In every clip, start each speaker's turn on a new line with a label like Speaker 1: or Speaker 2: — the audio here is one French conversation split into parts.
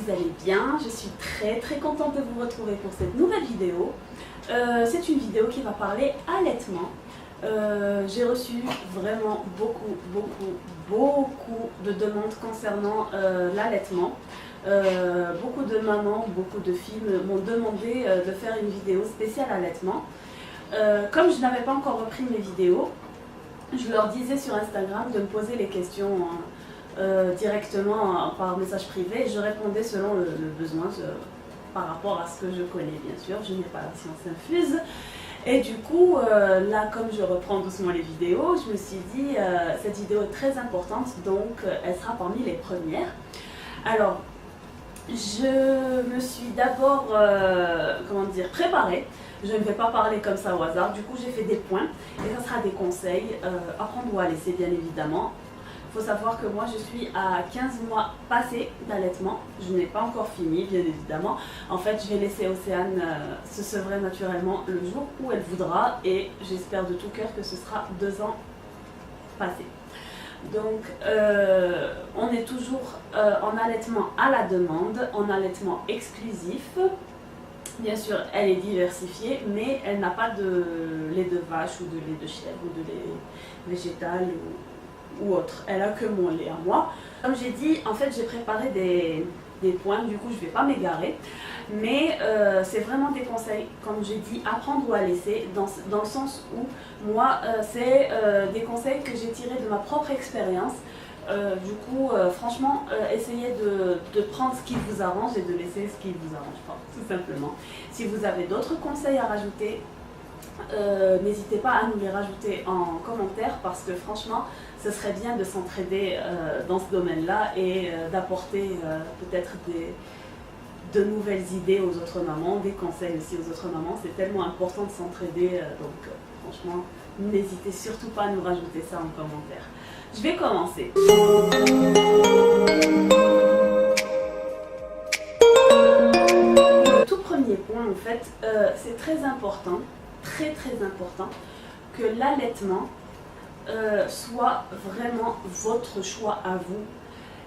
Speaker 1: vous allez bien. Je suis très contente de vous retrouver pour cette nouvelle vidéo. C'est une vidéo qui va parler allaitement. J'ai reçu vraiment beaucoup de demandes concernant l'allaitement. Beaucoup de mamans, beaucoup de filles m'ont demandé de faire une vidéo spéciale allaitement. Comme je n'avais pas encore repris mes vidéos, je leur disais sur Instagram de me poser les questions directement par message privé et je répondais selon le besoin par rapport à ce que je connais, bien sûr. Je n'ai pas la science infuse. Et du coup, là, comme je reprends doucement les vidéos, je me suis dit, cette vidéo est très importante, donc elle sera parmi les premières. Alors, je me suis d'abord, préparée. Je ne vais pas parler comme ça au hasard, du coup j'ai fait des points et ça sera des conseils à prendre ou à laisser, bien évidemment. Il faut savoir que moi je suis à 15 mois passés d'allaitement, je n'ai pas encore fini bien évidemment. En fait je vais laisser Océane se sevrer naturellement le jour où elle voudra et j'espère de tout cœur que ce sera 2 ans passés. Donc on est toujours en allaitement à la demande, en allaitement exclusif. Bien sûr, elle est diversifiée, mais elle n'a pas de lait de vache ou de lait de chèvre ou de lait végétal ou autre. Elle a que mon lait à moi. Comme j'ai dit, en fait, j'ai préparé des points, du coup, je ne vais pas m'égarer. Mais c'est vraiment des conseils, comme j'ai dit, à prendre ou à laisser, dans le sens où, moi, c'est des conseils que j'ai tirés de ma propre expérience. Franchement, essayez de prendre ce qui vous arrange et de laisser ce qui ne vous arrange pas, tout simplement. Si vous avez d'autres conseils à rajouter, n'hésitez pas à nous les rajouter en commentaire parce que franchement, ce serait bien de s'entraider dans ce domaine-là et d'apporter peut-être de nouvelles idées aux autres mamans, des conseils aussi aux autres mamans. C'est tellement important de s'entraider, franchement, n'hésitez surtout pas à nous rajouter ça en commentaire. Je vais commencer. Le tout premier point, en fait, c'est très important, très important, que l'allaitement soit vraiment votre choix à vous.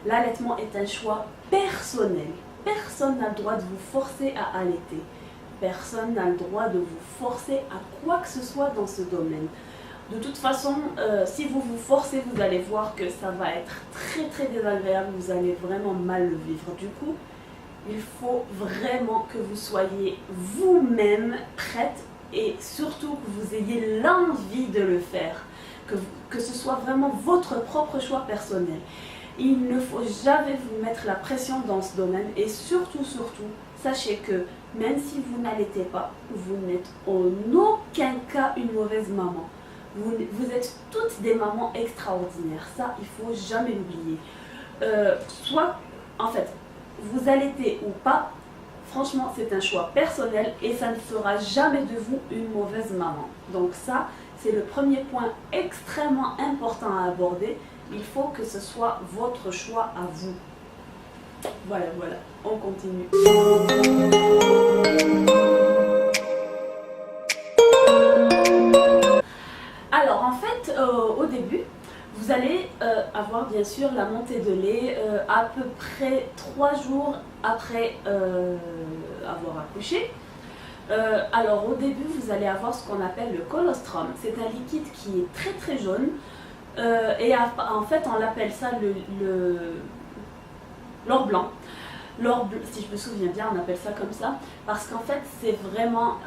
Speaker 1: L'allaitement est un choix personnel. Personne n'a le droit de vous forcer à allaiter. Personne n'a le droit de vous forcer à quoi que ce soit dans ce domaine. De toute façon, si vous vous forcez, vous allez voir que ça va être très désagréable, vous allez vraiment mal le vivre. Du coup, il faut vraiment que vous soyez vous-même prête et surtout que vous ayez l'envie de le faire, que ce soit vraiment votre propre choix personnel. Il ne faut jamais vous mettre la pression dans ce domaine et surtout, sachez que même si vous n'allaitez pas, vous n'êtes en aucun cas une mauvaise maman. Vous êtes toutes des mamans extraordinaires, ça il faut jamais l'oublier. Soit, en fait, vous allaitez ou pas, franchement c'est un choix personnel et ça ne fera jamais de vous une mauvaise maman. Donc ça, c'est le premier point extrêmement important à aborder. Il faut que ce soit votre choix à vous. Voilà, on continue. Alors en fait, au début, vous allez avoir bien sûr la montée de lait à peu près 3 jours après avoir accouché. Alors au début, vous allez avoir ce qu'on appelle le colostrum. C'est un liquide qui est très jaune en fait, on l'appelle ça l'or blanc. Si je me souviens bien, on appelle ça comme ça, parce qu'en fait, c'est vraiment,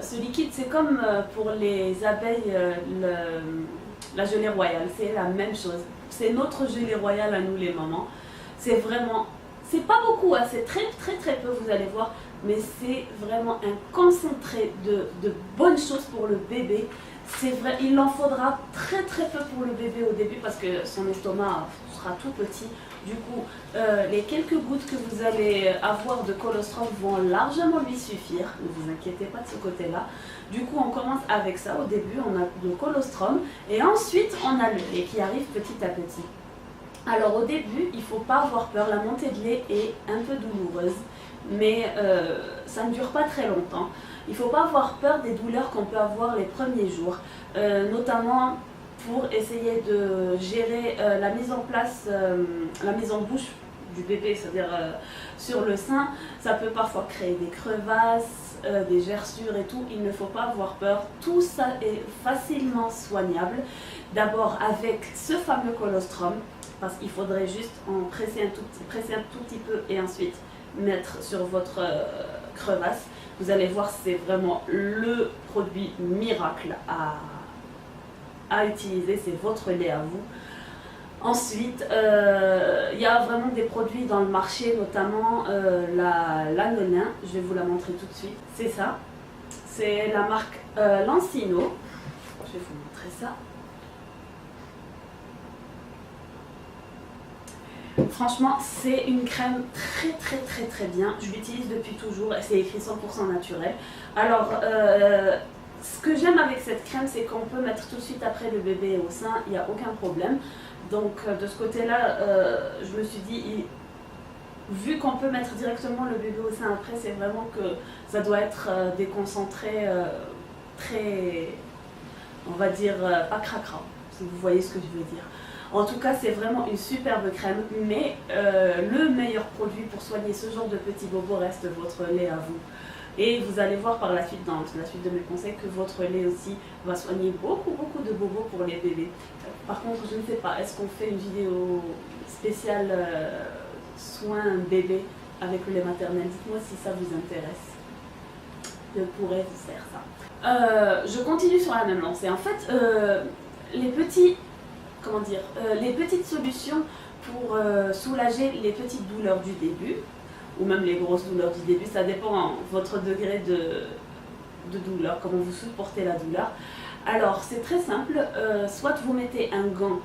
Speaker 1: ce liquide, c'est comme pour les abeilles, la gelée royale, c'est la même chose. C'est notre gelée royale à nous les mamans. C'est vraiment, c'est pas beaucoup, hein, c'est très peu, vous allez voir, mais c'est vraiment un concentré de bonnes choses pour le bébé. C'est vrai, il en faudra très peu pour le bébé au début parce que son estomac sera tout petit. Du coup, les quelques gouttes que vous allez avoir de colostrum vont largement lui suffire. Ne vous inquiétez pas de ce côté-là. Du coup, on commence avec ça. Au début, on a le colostrum et ensuite, on a le lait qui arrive petit à petit. Alors au début, il ne faut pas avoir peur. La montée de lait est un peu douloureuse, mais ça ne dure pas très longtemps. Il ne faut pas avoir peur des douleurs qu'on peut avoir les premiers jours, notamment pour essayer de gérer la mise en place, la mise en bouche du bébé, c'est-à-dire sur le sein, ça peut parfois créer des crevasses, des gerçures et tout. Il ne faut pas avoir peur, tout ça est facilement soignable. D'abord avec ce fameux colostrum, parce qu'il faudrait juste en presser un tout petit peu et ensuite mettre sur votre crevasse. Vous allez voir, c'est vraiment le produit miracle à utiliser, c'est votre lait à vous. Ensuite, il y a vraiment des produits dans le marché, notamment l'anolin. Je vais vous la montrer tout de suite. C'est ça. C'est la marque Lancino. Je vais vous montrer ça. Franchement, c'est une crème très bien. Je l'utilise depuis toujours et c'est écrit 100% naturel. Alors, ce que j'aime avec cette crème, c'est qu'on peut mettre tout de suite après le bébé au sein, il n'y a aucun problème. Donc de ce côté-là, je me suis dit, vu qu'on peut mettre directement le bébé au sein après, c'est vraiment que ça doit être des concentrés très, on va dire, pas cracra, si vous voyez ce que je veux dire. En tout cas, c'est vraiment une superbe crème, mais le meilleur produit pour soigner ce genre de petits bobos reste votre lait à vous. Et vous allez voir par la suite, dans la suite de mes conseils, que votre lait aussi va soigner beaucoup de bobos pour les bébés. Par contre, je ne sais pas, est-ce qu'on fait une vidéo spéciale soins bébé avec le lait maternel? Dites-moi si ça vous intéresse. Je pourrais vous faire ça. Je continue sur la même lancée. En fait, les petites solutions pour soulager les petites douleurs du début, ou même les grosses douleurs du début, ça dépend de votre degré de douleur, comment vous supportez la douleur. Alors c'est très simple, soit vous mettez un gant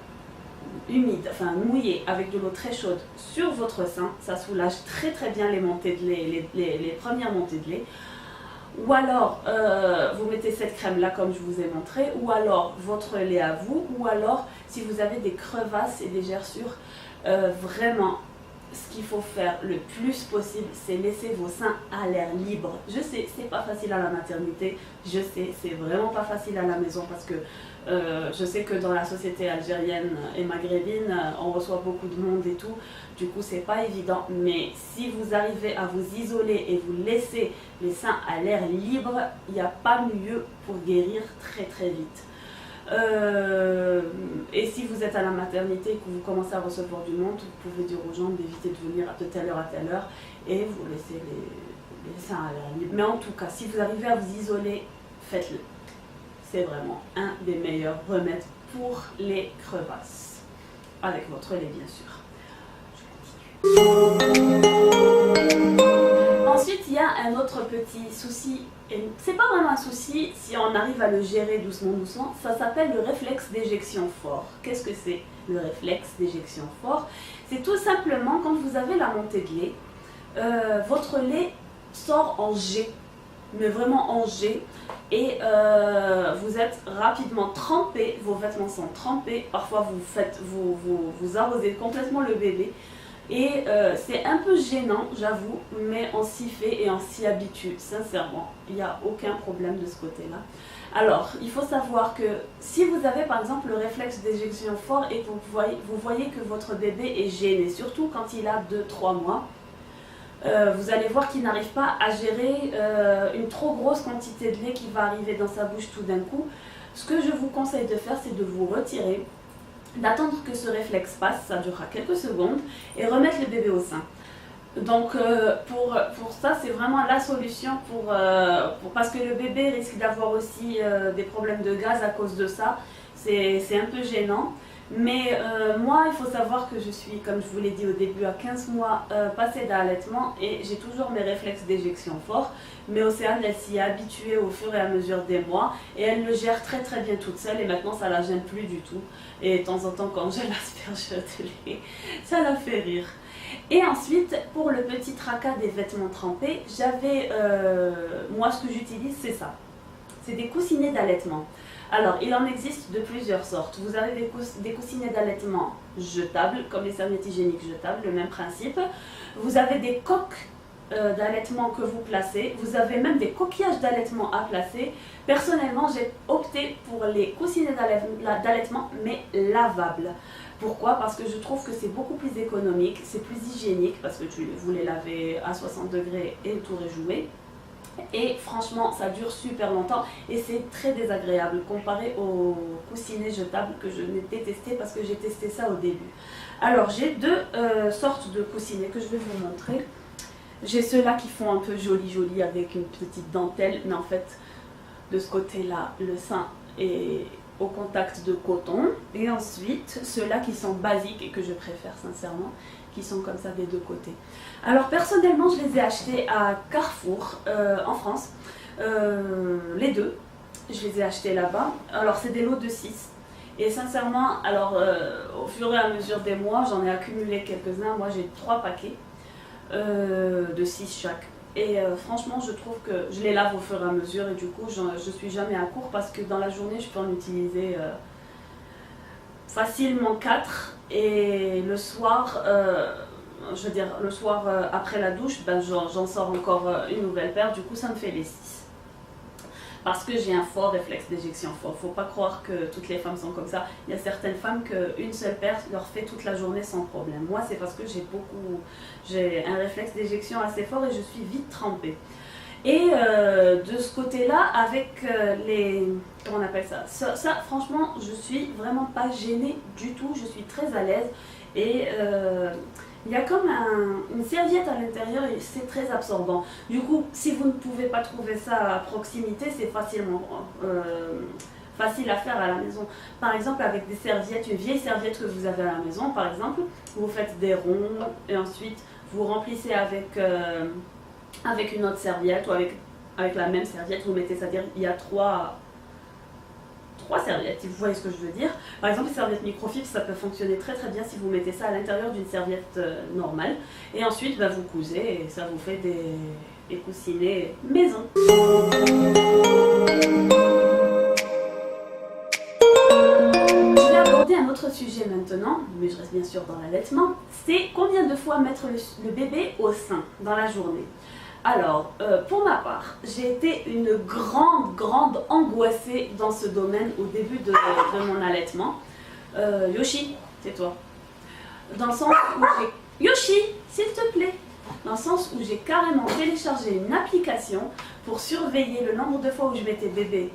Speaker 1: humide, enfin mouillé avec de l'eau très chaude sur votre sein, ça soulage très bien les montées de lait, les premières montées de lait. Ou alors vous mettez cette crème là comme je vous ai montré, ou alors votre lait à vous, ou alors si vous avez des crevasses et des gerçures, vraiment ce qu'il faut faire le plus possible, c'est laisser vos seins à l'air libre. Je sais, c'est pas facile à la maternité, je sais, c'est vraiment pas facile à la maison parce que je sais que dans la société algérienne et maghrébine, on reçoit beaucoup de monde et tout, du coup c'est pas évident, mais si vous arrivez à vous isoler et vous laisser les seins à l'air libre, il n'y a pas mieux pour guérir très vite. Et si vous êtes à la maternité et que vous commencez à recevoir du monde, vous pouvez dire aux gens d'éviter de venir de telle heure à telle heure et vous laissez les seins à l'air libre. Mais en tout cas, si vous arrivez à vous isoler, faites-le. C'est vraiment un des meilleurs remèdes pour les crevasses. Avec votre lait, bien sûr. Ensuite, il y a un autre petit souci, et c'est pas vraiment un souci si on arrive à le gérer doucement, ça s'appelle le réflexe d'éjection fort. Qu'est-ce que c'est le réflexe d'éjection fort? C'est tout simplement quand vous avez la montée de lait, votre lait sort en jet, mais vraiment en jet, et vous êtes rapidement trempé, vos vêtements sont trempés, parfois vous arrosez complètement le bébé. Et c'est un peu gênant, j'avoue, mais on s'y fait et on s'y habitue, sincèrement. Il n'y a aucun problème de ce côté-là. Alors, il faut savoir que si vous avez par exemple le réflexe d'éjection fort et que vous voyez que votre bébé est gêné, surtout quand il a 2-3 mois, vous allez voir qu'il n'arrive pas à gérer une trop grosse quantité de lait qui va arriver dans sa bouche tout d'un coup. Ce que je vous conseille de faire, c'est de vous retirer, d'attendre que ce réflexe passe, ça durera quelques secondes, et remettre le bébé au sein. Donc pour ça, c'est vraiment la solution parce que le bébé risque d'avoir aussi des problèmes de gaz à cause de ça. C'est un peu gênant. Mais moi, il faut savoir que je suis, comme je vous l'ai dit au début, à 15 mois passée d'allaitement et j'ai toujours mes réflexes d'éjection forts. Mais Océane, elle s'y est habituée au fur et à mesure des mois et elle le gère très bien toute seule et maintenant ça la gêne plus du tout. Et de temps en temps, quand j'ai l'asperge de lait, ça la fait rire. Et ensuite, pour le petit tracas des vêtements trempés, moi ce que j'utilise, c'est ça. C'est des coussinets d'allaitement. Alors, il en existe de plusieurs sortes. Vous avez des coussinets d'allaitement jetables, comme les serviettes hygiéniques jetables, le même principe. Vous avez des coques d'allaitement que vous placez. Vous avez même des coquillages d'allaitement à placer. Personnellement, j'ai opté pour les coussinets d'allaitement, mais lavables. Pourquoi? Parce que je trouve que c'est beaucoup plus économique, c'est plus hygiénique, parce que vous les lavez à 60 degrés et le tour est joué. Et franchement, ça dure super longtemps et c'est très désagréable comparé aux coussinets jetables que je n'ai détesté parce que j'ai testé ça au début. Alors, j'ai deux sortes de coussinets que je vais vous montrer. J'ai ceux-là qui font un peu joli avec une petite dentelle, mais en fait, de ce côté-là, le sein est au contact de coton. Et ensuite, ceux-là qui sont basiques et que je préfère sincèrement, qui sont comme ça des deux côtés. Alors personnellement, je les ai achetés à Carrefour en France, les deux. Je les ai achetés là-bas. Alors c'est des lots de 6. Et sincèrement, alors au fur et à mesure des mois, j'en ai accumulé quelques-uns. Moi j'ai 3 paquets de 6 chaque. Et franchement, je trouve que je les lave au fur et à mesure et du coup, je suis jamais à court parce que dans la journée, je peux en utiliser facilement 4 et le soir, je veux dire, le soir après la douche, ben, j'en sors encore une nouvelle paire, du coup ça me fait les 6. Parce que j'ai un fort réflexe d'éjection. Faut pas croire que toutes les femmes sont comme ça. Il y a certaines femmes qu'une seule paire leur fait toute la journée sans problème. Moi, c'est parce que j'ai un réflexe d'éjection assez fort et je suis vite trempée. Et de ce côté-là, avec les... Comment on appelle ça, ça, franchement, je suis vraiment pas gênée du tout. Je suis très à l'aise. Et il y a comme une serviette à l'intérieur et c'est très absorbant. Du coup, si vous ne pouvez pas trouver ça à proximité, c'est facilement facile à faire à la maison. Par exemple, avec des serviettes, une vieille serviette que vous avez à la maison, par exemple, vous faites des ronds et ensuite vous remplissez avec une autre serviette ou avec la même serviette, vous mettez, c'est-à-dire il y a trois serviettes, si vous voyez ce que je veux dire. Par exemple, les serviettes microfibres, ça peut fonctionner très bien si vous mettez ça à l'intérieur d'une serviette normale. Et ensuite, ben, vous cousez et ça vous fait des coussinets maison. Je vais aborder un autre sujet maintenant, mais je reste bien sûr dans l'allaitement. C'est combien de fois mettre le bébé au sein dans la journée. Alors, pour ma part, j'ai été une grande angoissée dans ce domaine au début de mon allaitement. Yoshi, c'est toi. Dans le sens où j'ai... Yoshi, s'il te plaît. Dans le sens où j'ai carrément téléchargé une application pour surveiller le nombre de fois où je mettais bébé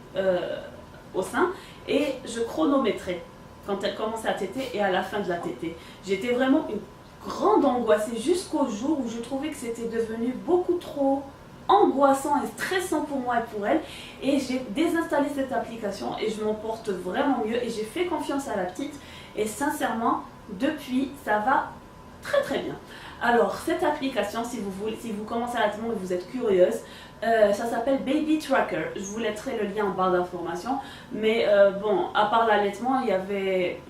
Speaker 1: au sein et je chronométrais quand elle commençait à téter et à la fin de la tétée. J'étais vraiment une grande angoissée jusqu'au jour où je trouvais que c'était devenu beaucoup trop angoissant et stressant pour moi et pour elle et j'ai désinstallé cette application et je m'en porte vraiment mieux et j'ai fait confiance à la petite et sincèrement depuis ça va très bien. Alors cette application, si vous commencez à l'allaitement et vous êtes curieuse, ça s'appelle Baby Tracker. Je vous laisserai le lien en barre d'informations, mais bon, à part l'allaitement, il y avait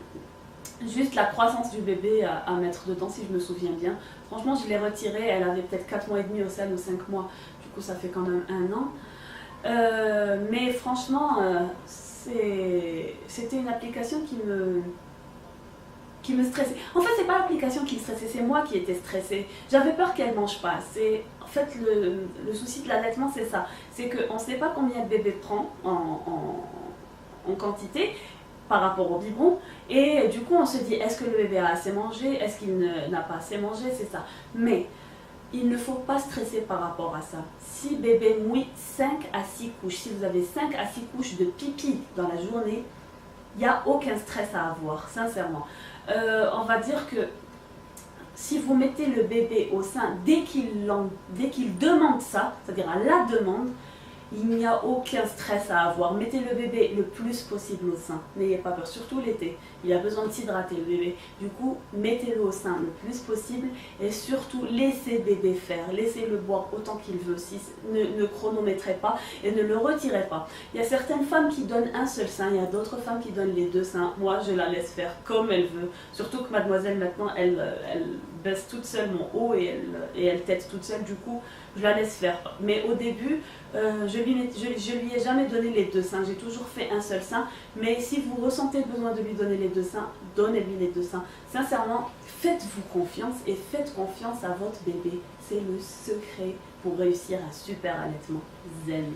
Speaker 1: juste la croissance du bébé à mettre dedans, si je me souviens bien. Franchement, je l'ai retirée, elle avait peut-être 4 mois et demi au sein ou 5 mois, du coup ça fait quand même 1 an. Mais franchement, c'était une application qui me stressait. En fait, c'est pas l'application qui me stressait, c'est moi qui étais stressée. J'avais peur qu'elle mange pas. En fait, le souci de l'allaitement, c'est ça. C'est qu'on ne sait pas combien le bébé prend en quantité par rapport au biberon. Et du coup, on se dit, est-ce que le bébé a assez mangé? Est-ce qu'il n'a pas assez mangé? C'est ça. Mais il ne faut pas stresser par rapport à ça. Si bébé mouille 5 à 6 couches, si vous avez 5 à 6 couches de pipi dans la journée, il n'y a aucun stress à avoir, sincèrement. On va dire que si vous mettez le bébé au sein dès qu'il demande ça, c'est-à-dire à la demande, il n'y a aucun stress à avoir. Mettez le bébé le plus possible au sein. N'ayez pas peur, surtout l'été. Il a besoin de s'hydrater le bébé. Du coup, mettez-le au sein le plus possible et surtout laissez bébé faire. Laissez-le boire autant qu'il veut. Ne chronométrez pas et ne le retirez pas. Il y a certaines femmes qui donnent un seul sein, il y a d'autres femmes qui donnent les 2 seins. Moi, je la laisse faire comme elle veut. Surtout que mademoiselle, maintenant, elle baisse toute seule mon haut et elle tète toute seule, du coup je la laisse faire. Mais au début, je lui ai jamais donné les deux seins, j'ai toujours fait un seul sein. Mais si vous ressentez le besoin de lui donner les deux seins, donnez-lui les deux seins. Sincèrement, faites-vous confiance et faites confiance à votre bébé. C'est le secret pour réussir un super allaitement zen.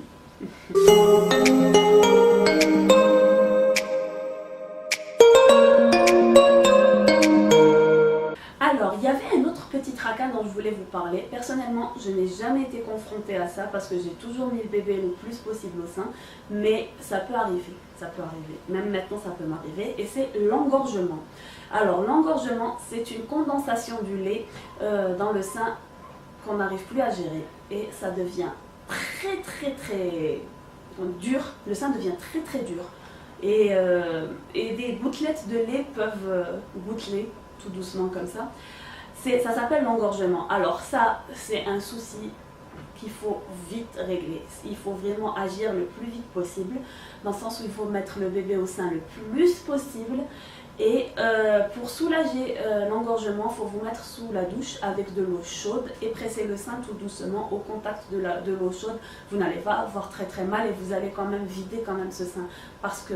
Speaker 1: Alors, il y avait un autre petit tracas dont je voulais vous parler. Personnellement, je n'ai jamais été confrontée à ça parce que j'ai toujours mis le bébé le plus possible au sein. Mais ça peut arriver, ça peut arriver. Même maintenant, ça peut m'arriver. Et c'est l'engorgement. Alors, l'engorgement, c'est une condensation du lait dans le sein qu'on n'arrive plus à gérer. Et ça devient très dur. Le sein devient très dur. Et des gouttelettes de lait peuvent goutteler tout doucement comme ça. Ça s'appelle l'engorgement. Alors ça, c'est un souci qu'il faut vite régler. Il faut vraiment agir le plus vite possible, dans le sens où il faut mettre le bébé au sein le plus possible. Et pour soulager l'engorgement, il faut vous mettre sous la douche avec de l'eau chaude et presser le sein tout doucement au contact de l'eau chaude. Vous n'allez pas avoir très mal et vous allez quand même vider quand même ce sein. Parce que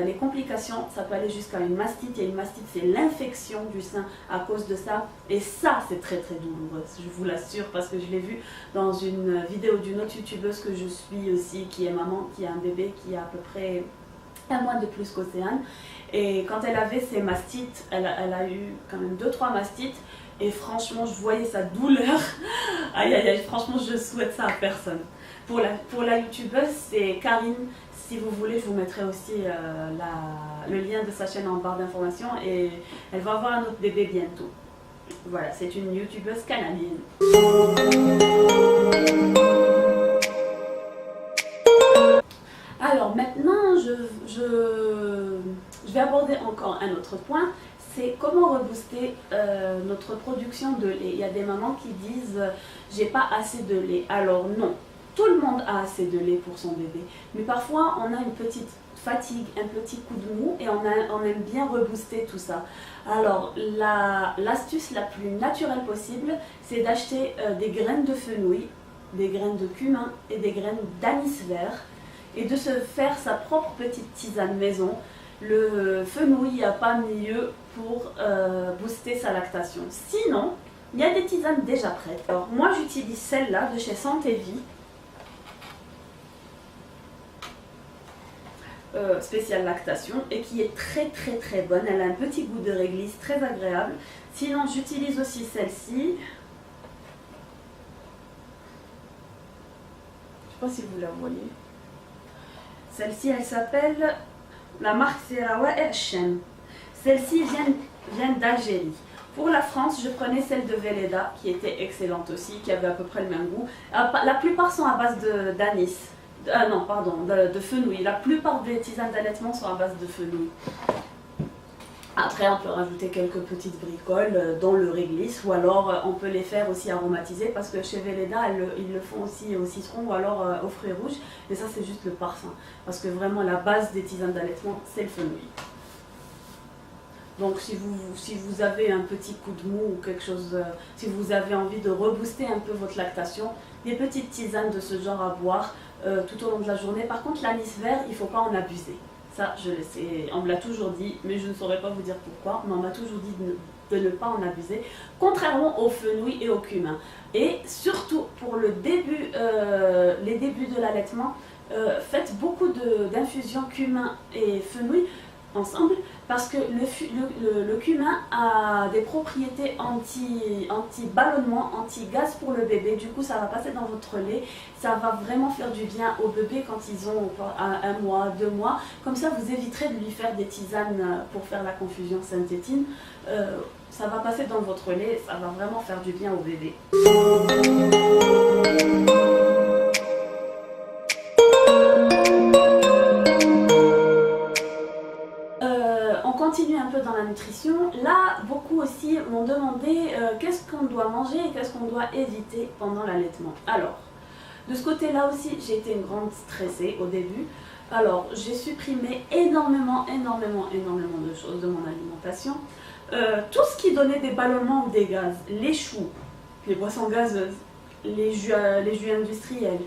Speaker 1: les complications, ça peut aller jusqu'à une mastite. Et une mastite, c'est l'infection du sein à cause de ça. Et ça, c'est très douloureux, je vous l'assure, parce que je l'ai vu dans une vidéo d'une autre youtubeuse que je suis aussi, qui est maman, qui a un bébé qui a à peu près un mois de plus qu'Océane. Et quand elle avait ses mastites, elle a eu quand même 2-3 mastites. Et franchement, je voyais sa douleur. Aïe, franchement, je souhaite ça à personne. Pour la youtubeuse, c'est Karine. Si vous voulez, je vous mettrai aussi le lien de sa chaîne en barre d'informations. Et elle va avoir un autre bébé bientôt. Voilà, c'est une youtubeuse canadienne. Alors maintenant, je vais aborder encore un autre point. C'est comment rebooster notre production de lait. Il y a des mamans qui disent j'ai pas assez de lait. Alors non, tout le monde a assez de lait pour son bébé. Mais parfois on a une petite fatigue, un petit coup de mou et on aime bien rebooster tout ça. Alors l'astuce la plus naturelle possible, c'est d'acheter des graines de fenouil, des graines de cumin et des graines d'anis vert et de se faire sa propre petite tisane maison. Le fenouil, il n'y a pas mieux pour booster sa lactation. Sinon, il y a des tisanes déjà prêtes. Alors moi j'utilise celle-là de chez Santé Vie. Spéciale lactation et qui est très bonne. Elle a un petit goût de réglisse très agréable. Sinon j'utilise aussi celle-ci. Je ne sais pas si vous la voyez. Celle-ci, elle s'appelle, la marque c'est Rawa Erchem. Celle-ci vient d'Algérie. Pour la France, je prenais celle de Velleda qui était excellente aussi, qui avait à peu près le même goût. La plupart sont à base d'anis. De fenouil. La plupart des tisanes d'allaitement sont à base de fenouil. Après, on peut rajouter quelques petites bricoles dans le réglisse ou alors on peut les faire aussi aromatiser parce que chez Velleda, ils le font aussi au citron ou alors aux fruits rouges. Et ça, c'est juste le parfum. Parce que vraiment, la base des tisanes d'allaitement, c'est le fenouil. Donc si vous avez un petit coup de mou ou quelque chose, si vous avez envie de rebooster un peu votre lactation, des petites tisanes de ce genre à boire tout au long de la journée. Par contre, l'anis vert, il ne faut pas en abuser. Ça, je le sais, on me l'a toujours dit, mais je ne saurais pas vous dire pourquoi, mais on m'a toujours dit de ne pas en abuser, contrairement au fenouil et au cumin. Et surtout, pour les débuts de l'allaitement, faites beaucoup d'infusions cumin et fenouil ensemble parce que le cumin a des propriétés anti-ballonnement, anti-gaz pour le bébé. Du coup, ça va passer dans votre lait, ça va vraiment faire du bien au bébé quand ils ont 1 mois, 2 mois. Comme ça, vous éviterez de lui faire des tisanes pour faire la confusion synthétine. Ça va passer dans votre lait, ça va vraiment faire du bien au bébé. Continue un peu dans la nutrition. Là, beaucoup aussi m'ont demandé qu'est-ce qu'on doit manger et qu'est-ce qu'on doit éviter pendant l'allaitement. Alors, de ce côté-là aussi, j'ai été une grande stressée au début. Alors, j'ai supprimé énormément de choses de mon alimentation. Tout ce qui donnait des ballonnements ou des gaz, les choux, les boissons gazeuses, les jus industriels,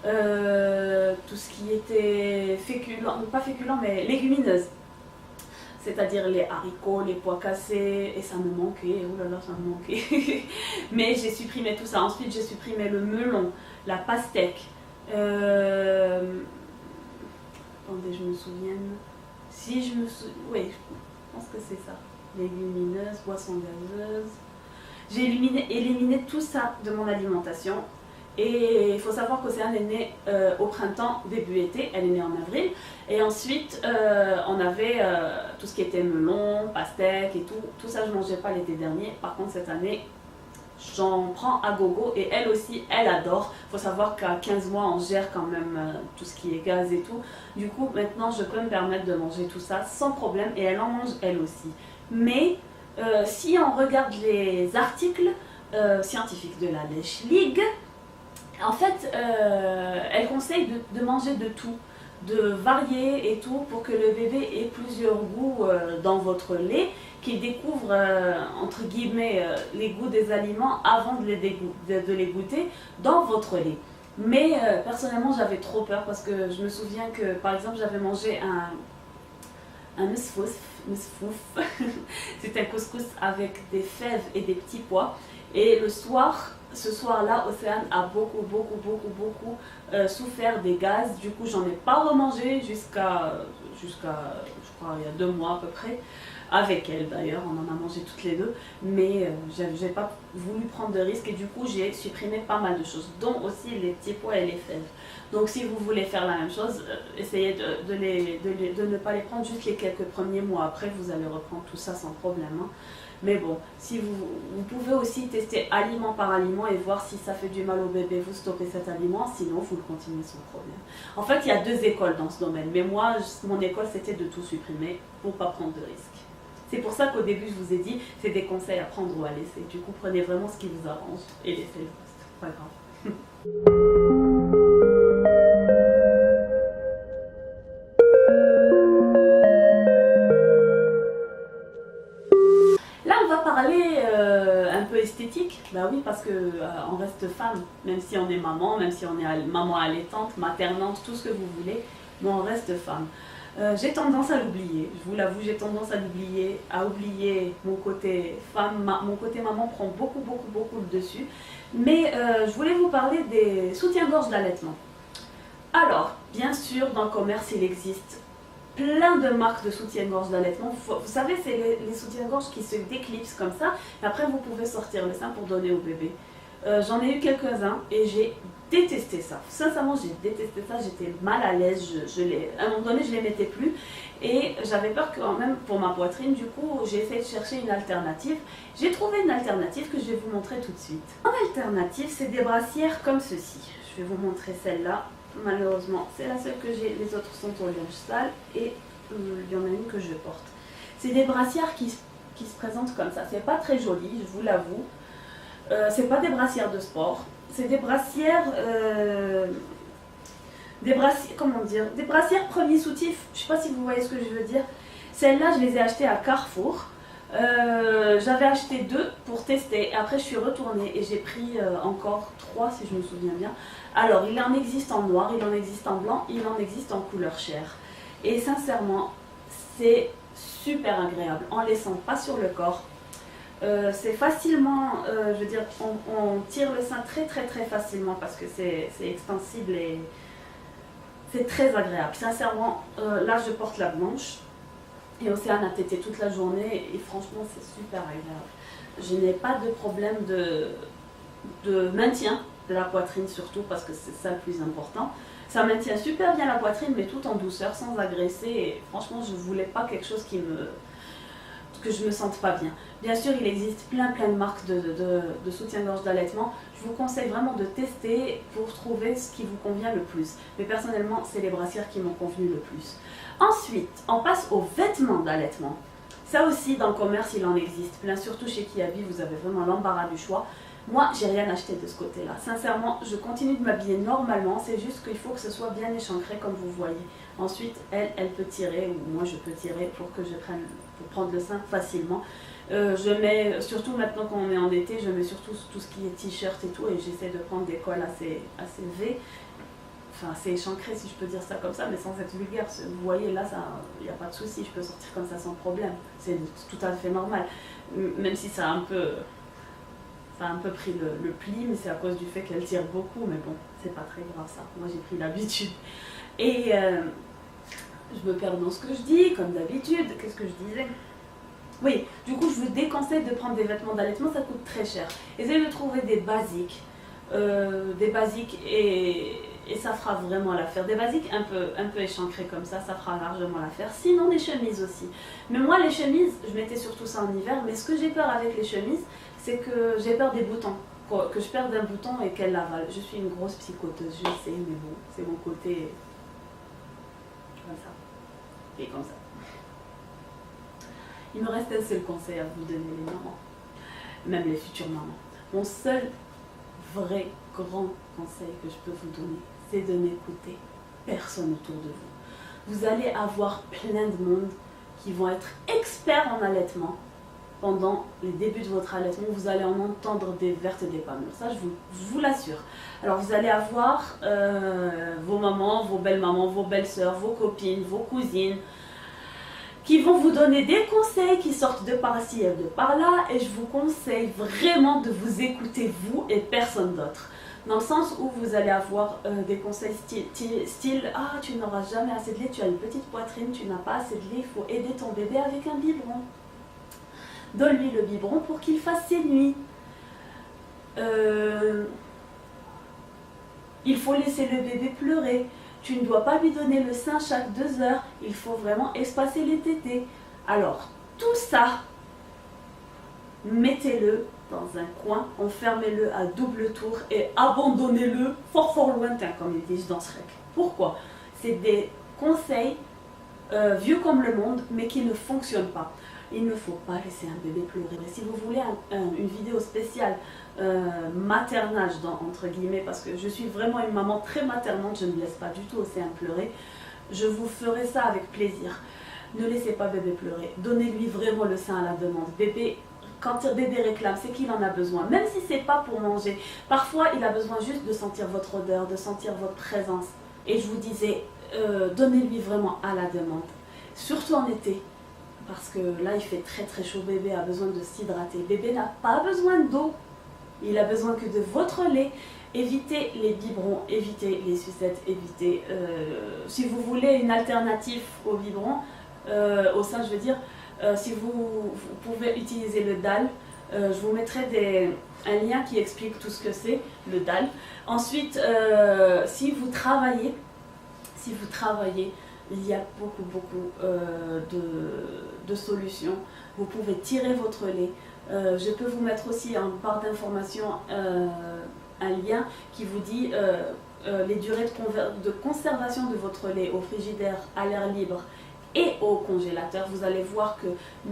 Speaker 1: tout ce qui était féculent, pas féculent mais légumineuses, c'est-à-dire les haricots, les pois cassés, et ça me manquait, oh là là, ça me manquait. Mais j'ai supprimé tout ça. Ensuite, j'ai supprimé le melon, la pastèque. Attendez, je me souvienne. Si je me souviens, oui, je pense que c'est ça. Légumineuses, boissons gazeuses. J'ai éliminé tout ça de mon alimentation. Et il faut savoir qu'Océane est née au printemps, début été, elle est née en avril. Et ensuite, on avait tout ce qui était melon, pastèque et tout. Tout ça, je ne mangeais pas l'été dernier. Par contre, cette année, j'en prends à gogo. Et elle aussi, elle adore. Il faut savoir qu'à 15 mois, on gère quand même tout ce qui est gaz et tout. Du coup, maintenant, je peux me permettre de manger tout ça sans problème. Et elle en mange elle aussi. Mais si on regarde les articles scientifiques de la Lèche Ligue, en fait, elle conseille de manger de tout, de varier et tout pour que le bébé ait plusieurs goûts dans votre lait, qu'il découvre entre guillemets les goûts des aliments avant de les goûter dans votre lait. Mais personnellement, j'avais trop peur parce que je me souviens que par exemple, j'avais mangé un mesfouf. C'est un couscous avec des fèves et des petits pois. Et ce soir-là, Océane a beaucoup souffert des gaz. Du coup, j'en ai pas remangé jusqu'à, je crois, il y a 2 mois à peu près. Avec elle d'ailleurs, on en a mangé toutes les deux. Mais j'ai pas voulu prendre de risques et du coup, j'ai supprimé pas mal de choses, dont aussi les petits pois et les fèves. Donc si vous voulez faire la même chose, essayez de ne pas les prendre juste les quelques premiers mois. Après, vous allez reprendre tout ça sans problème. Hein. Mais bon, si vous pouvez aussi tester aliment par aliment et voir si ça fait du mal au bébé, vous stoppez cet aliment, sinon vous le continuez sans problème. En fait, il y a 2 écoles dans ce domaine, mais moi, mon école, c'était de tout supprimer pour ne pas prendre de risques. C'est pour ça qu'au début, je vous ai dit, c'est des conseils à prendre ou à laisser. Du coup, prenez vraiment ce qui vous arrange et laissez le reste. Pas grave. Là, on va parler un peu esthétique. Bah oui, parce que on reste femme, même si on est maman, même si on est maman allaitante, maternante, tout ce que vous voulez, mais on reste femme. J'ai tendance à l'oublier, je vous l'avoue, j'ai tendance à oublier mon côté femme, mon côté maman prend beaucoup le dessus. Mais je voulais vous parler des soutiens-gorge d'allaitement. Alors, bien sûr, dans le commerce, il existe plein de marques de soutien-gorge d'allaitement. Vous savez, c'est les soutiens-gorge qui se déclipsent comme ça, et après vous pouvez sortir le sein pour donner au bébé. J'en ai eu quelques-uns et j'ai détesté ça. Sincèrement, j'ai détesté ça, j'étais mal à l'aise, à un moment donné, je ne les mettais plus et j'avais peur quand même pour ma poitrine. Du coup, j'ai essayé de chercher une alternative. J'ai trouvé une alternative que je vais vous montrer tout de suite. En alternative, c'est des brassières comme ceci. Je vais vous montrer celle-là. Malheureusement, c'est la seule que j'ai, les autres sont au linge sale et il y en a une que je porte. C'est des brassières qui se présentent comme ça. C'est pas très joli, je vous l'avoue. C'est pas des brassières de sport. C'est des brassières, comment dire, des brassières premier soutif. Je sais pas si vous voyez ce que je veux dire. Celles-là, je les ai achetées à Carrefour. J'avais acheté 2 pour tester. Après, je suis retournée et j'ai pris encore 3 si je me souviens bien. Alors, il en existe en noir, il en existe en blanc, il en existe en couleur chair. Et sincèrement, c'est super agréable. On les sent pas sur le corps. C'est facilement, je veux dire, on tire le sein très facilement parce que c'est extensible et c'est très agréable. Sincèrement, là je porte la blanche et Océane a tété toute la journée et franchement c'est super agréable. Je n'ai pas de problème de maintien de la poitrine surtout parce que c'est ça le plus important. Ça maintient super bien la poitrine mais tout en douceur, sans agresser et franchement je ne voulais pas quelque chose que je me sente pas bien. Bien sûr, il existe plein de marques de soutien-gorge d'allaitement. Je vous conseille vraiment de tester pour trouver ce qui vous convient le plus. Mais personnellement, c'est les brassières qui m'ont convenu le plus. Ensuite, on passe aux vêtements d'allaitement. Ça aussi, dans le commerce, il en existe plein. Surtout chez Kiabi, vous avez vraiment l'embarras du choix. Moi, j'ai rien acheté de ce côté-là. Sincèrement, je continue de m'habiller normalement. C'est juste qu'il faut que ce soit bien échancré comme vous voyez. Ensuite, elle peut tirer, ou moi je peux tirer pour que pour prendre le sein facilement. Je mets, surtout maintenant qu'on est en été, je mets surtout tout ce qui est t-shirt et tout, et j'essaie de prendre des cols assez V. Enfin, c'est échancré si je peux dire ça comme ça, mais sans être vulgaire. Vous voyez, là, il n'y a pas de souci, je peux sortir comme ça sans problème. C'est tout à fait normal. Même si ça a un peu pris le pli, mais c'est à cause du fait qu'elle tire beaucoup, mais bon, c'est pas très grave ça. Moi, j'ai pris l'habitude. Et je me perds dans ce que je dis, comme d'habitude. Qu'est-ce que je disais? Oui, du coup, je vous déconseille de prendre des vêtements d'allaitement, ça coûte très cher. Essayez de trouver des basiques et ça fera vraiment l'affaire. Des basiques un peu échancrés comme ça fera largement l'affaire. Sinon, des chemises aussi. Mais moi, les chemises, je mettais surtout ça en hiver, mais ce que j'ai peur avec les chemises, c'est que j'ai peur des boutons. Que je perde un bouton et qu'elle l'avale. Je suis une grosse psychoteuse, je sais, mais bon, c'est mon côté comme ça. Et comme ça. Il me reste un seul conseil à vous donner, les mamans, même les futures mamans. Mon seul vrai grand conseil que je peux vous donner, c'est de n'écouter personne autour de vous. Vous allez avoir plein de monde qui vont être experts en allaitement. Pendant les débuts de votre allaitement, vous allez en entendre des vertes et des pas mûres. Ça, je vous l'assure. Alors, vous allez avoir vos mamans, vos belles-mamans, vos belles-sœurs, vos copines, vos cousines, qui vont vous donner des conseils qui sortent de par-ci et de par-là, et je vous conseille vraiment de vous écouter vous et personne d'autre. Dans le sens où vous allez avoir des conseils style ah, tu n'auras jamais assez de lait, tu as une petite poitrine, tu n'as pas assez de lait, il faut aider ton bébé avec un biberon. Donne-lui le biberon pour qu'il fasse ses nuits. Il faut laisser le bébé pleurer. Tu ne dois pas lui donner le sein chaque 2 heures. Il faut vraiment espacer les tétés. Alors, tout ça, mettez-le dans un coin, enfermez-le à double tour et abandonnez-le fort fort lointain, comme ils disent dans Shrek. Pourquoi? C'est des conseils vieux comme le monde, mais qui ne fonctionnent pas. Il ne faut pas laisser un bébé pleurer. Si vous voulez une vidéo spéciale maternage, entre guillemets, parce que je suis vraiment une maman très maternante, je ne laisse pas du tout au sein pleurer, je vous ferai ça avec plaisir. Ne laissez pas bébé pleurer. Donnez-lui vraiment le sein à la demande. Quand bébé réclame, c'est qu'il en a besoin, même si c'est pas pour manger. Parfois, il a besoin juste de sentir votre odeur, de sentir votre présence. Et je vous disais, donnez-lui vraiment à la demande, surtout en été. Parce que là, il fait très très chaud, bébé a besoin de s'hydrater. Bébé n'a pas besoin d'eau, il a besoin que de votre lait. Évitez les biberons, évitez les sucettes, évitez... si vous voulez une alternative au biberon, au sein, je veux dire, si vous pouvez utiliser le dalle, je vous mettrai un lien qui explique tout ce que c'est, le dalle. Ensuite, si vous travaillez, il y a beaucoup de solutions. Vous pouvez tirer votre lait. Je peux vous mettre aussi en barre d'information un lien qui vous dit les durées de conservation de votre lait au frigidaire, à l'air libre et au congélateur. Vous allez voir que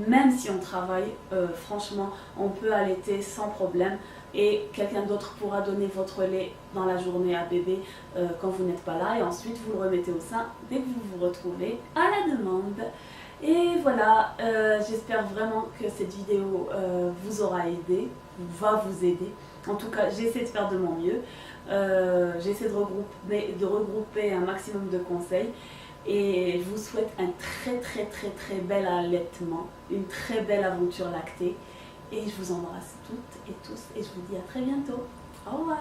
Speaker 1: même si on travaille, franchement, on peut allaiter sans problème. Et quelqu'un d'autre pourra donner votre lait dans la journée à bébé quand vous n'êtes pas là, et ensuite vous le remettez au sein dès que vous vous retrouvez à la demande. Et voilà, j'espère vraiment que cette vidéo vous aura aidé, va vous aider. En tout cas, j'essaie de faire de mon mieux, j'essaie de regrouper un maximum de conseils, et je vous souhaite un très bel allaitement, une très belle aventure lactée. Et je vous embrasse toutes et tous et je vous dis à très bientôt. Au revoir.